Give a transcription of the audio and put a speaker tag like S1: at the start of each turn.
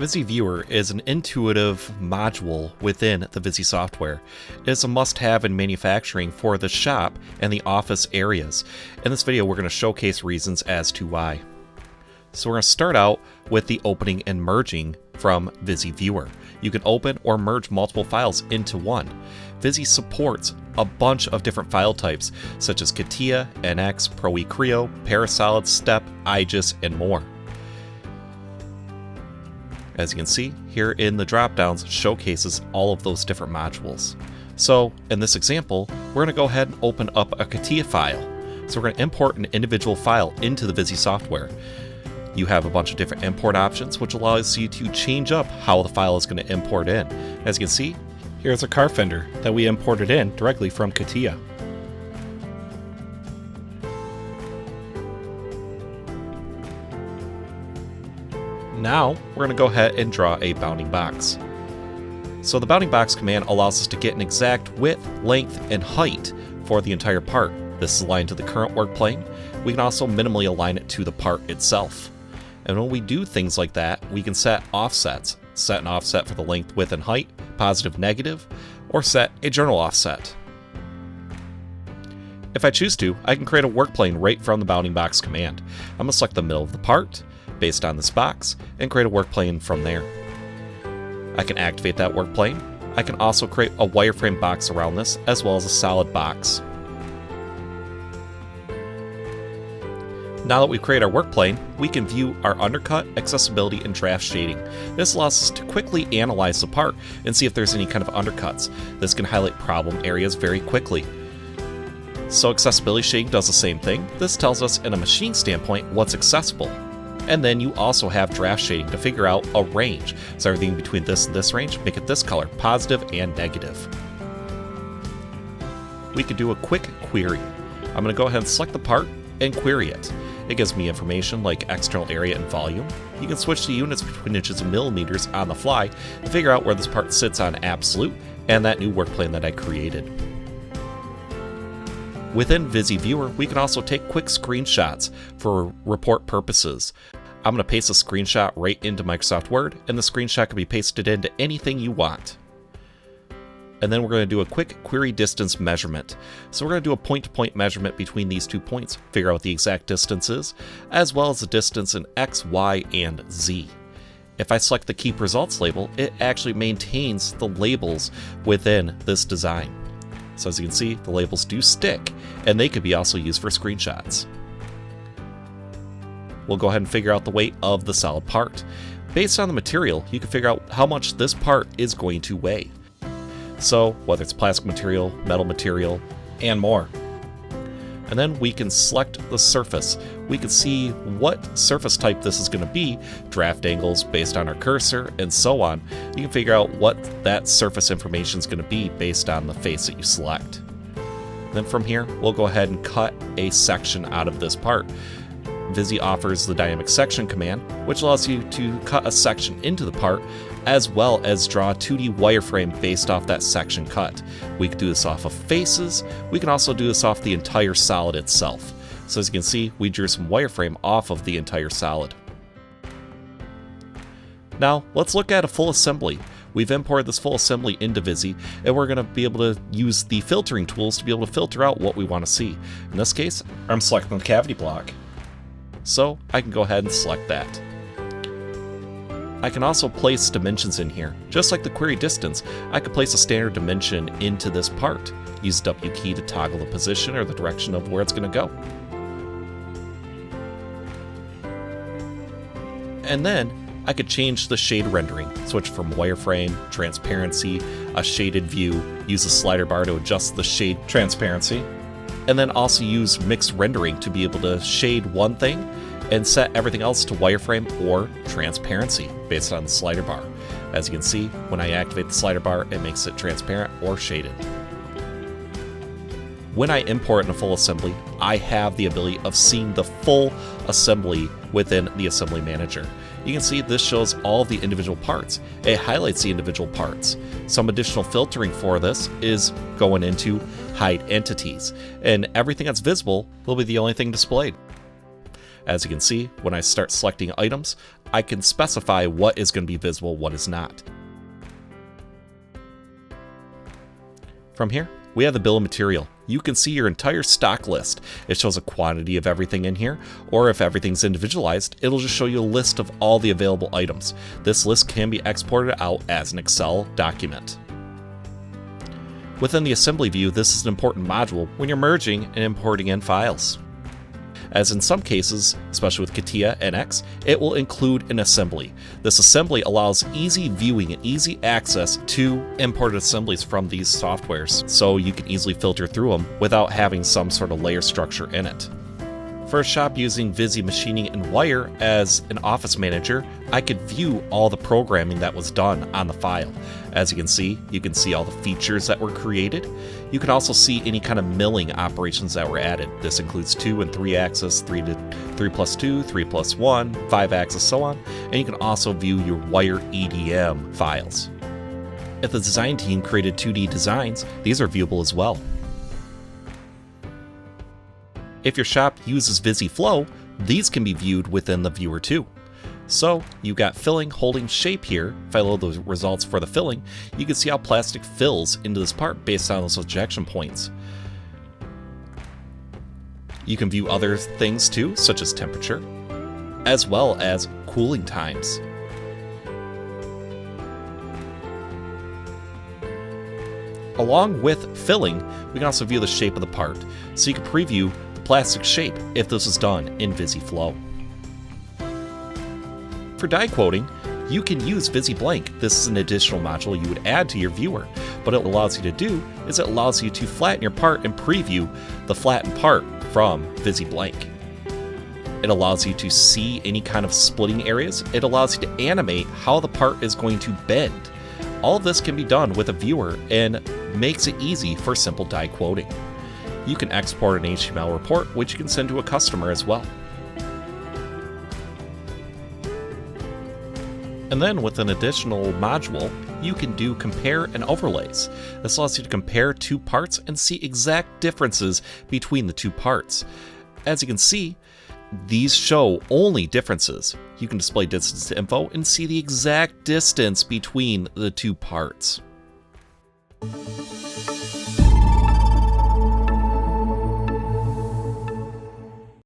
S1: VISI Viewer is an intuitive module within the VISI software. It is a must-have in manufacturing for the shop and the office areas. In this video, we're going to showcase reasons as to why. So we're going to start out with the opening and merging from VISI Viewer. You can open or merge multiple files into one. VISI supports a bunch of different file types, such as CATIA, NX, ProE Creo, Parasolid, Step, IGES, and more. As you can see, here in the dropdowns showcases all of those different modules. So in this example, we're going to go ahead and open up a CATIA file. So we're going to import an individual file into the VISI software. You have a bunch of different import options, which allows you to change up how the file is going to import in. As you can see, here's a car fender that we imported in directly from CATIA. Now, we're going to go ahead and draw a bounding box. So the bounding box command allows us to get an exact width, length, and height for the entire part. This is aligned to the current work plane. We can also minimally align it to the part itself. And when we do things like that, we can set offsets. Set an offset for the length, width, and height, positive, negative, or set a journal offset. If I choose to, I can create a work plane right from the bounding box command. I'm going to select the middle of the part, based on this box, and create a work plane from there. I can activate that work plane. I can also create a wireframe box around this, as well as a solid box. Now that we've created our work plane, we can view our undercut, accessibility, and draft shading. This allows us to quickly analyze the part and see if there's any kind of undercuts. This can highlight problem areas very quickly. So accessibility shading does the same thing. This tells us in a machine standpoint what's accessible. And then you also have draft shading to figure out a range. So everything between this and this range, make it this color, positive and negative. We could do a quick query. I'm going to go ahead and select the part and query it. It gives me information like external area and volume. You can switch the units between inches and millimeters on the fly to figure out where this part sits on absolute and that new work plane that I created. Within VISI Viewer, we can also take quick screenshots for report purposes. I'm going to paste a screenshot right into Microsoft Word, and the screenshot can be pasted into anything you want. And then we're going to do a quick query distance measurement. So we're going to do a point-to-point measurement between these 2 points, figure out what the exact distance is, as well as the distance in X, Y, and Z. If I select the Keep Results label, it actually maintains the labels within this design. So as you can see, the labels do stick, and they could be also used for screenshots. We'll go ahead and figure out the weight of the solid part. Based on the material, you can figure out how much this part is going to weigh. So whether it's plastic material, metal material, and more. And then we can select the surface. We can see what surface type this is going to be, draft angles based on our cursor, and so on. You can figure out what that surface information is going to be based on the face that you select. Then from here, we'll go ahead and cut a section out of this part. VISI offers the dynamic section command, which allows you to cut a section into the part, as well as draw a 2D wireframe based off that section cut. We can do this off of faces. We can also do this off the entire solid itself. So as you can see, we drew some wireframe off of the entire solid. Now, let's look at a full assembly. We've imported this full assembly into VISI, and we're going to be able to use the filtering tools to be able to filter out what we want to see. In this case, I'm selecting the cavity block. So I can go ahead and select that. I can also place dimensions in here. Just like the query distance, I could place a standard dimension into this part. Use the W key to toggle the position or the direction of where it's going to go. And then I could change the shade rendering, switch from wireframe, transparency, a shaded view, use the slider bar to adjust the shade transparency, and then also use mixed rendering to be able to shade one thing and set everything else to wireframe or transparency based on the slider bar. As you can see, when I activate the slider bar, it makes it transparent or shaded. When I import in a full assembly, I have the ability of seeing the full assembly within the assembly manager. You can see this shows all of the individual parts. It highlights the individual parts. Some additional filtering for this is going into hide entities, and everything that's visible will be the only thing displayed. As you can see, when I start selecting items, I can specify what is going to be visible, what is not. From here, we have the bill of material. You can see your entire stock list. It shows a quantity of everything in here, or if everything's individualized, it'll just show you a list of all the available items. This list can be exported out as an Excel document. Within the assembly view, this is an important module when you're merging and importing in files. As in some cases, especially with CATIA and X, it will include an assembly. This assembly allows easy viewing and easy access to imported assemblies from these softwares, so you can easily filter through them without having some sort of layer structure in it. For a shop using VISI Machining and Wire as an office manager, I could view all the programming that was done on the file. As you can see all the features that were created. You can also see any kind of milling operations that were added. This includes 2 and 3 axis, 3 plus 2, 3 plus 1, 5 axis, so on. And you can also view your wire EDM files. If the design team created 2D designs, these are viewable as well. If your shop uses VISI Flow, these can be viewed within the viewer too. So you've got filling holding shape here. If I load the results for the filling, you can see how plastic fills into this part based on those ejection points. You can view other things too, such as temperature, as well as cooling times. Along with filling, we can also view the shape of the part, so you can preview the plastic shape if this is done in VISI Flow. For die quoting, you can use VISI Blank. This is an additional module you would add to your viewer. What it allows you to do is it allows you to flatten your part and preview the flattened part from VISI Blank. It allows you to see any kind of splitting areas. It allows you to animate how the part is going to bend. All of this can be done with a viewer and makes it easy for simple die quoting. You can export an HTML report, which you can send to a customer as well. And then with an additional module, you can do compare and overlays. This allows you to compare two parts and see exact differences between the two parts. As you can see, these show only differences. You can display distance to info and see the exact distance between the two parts.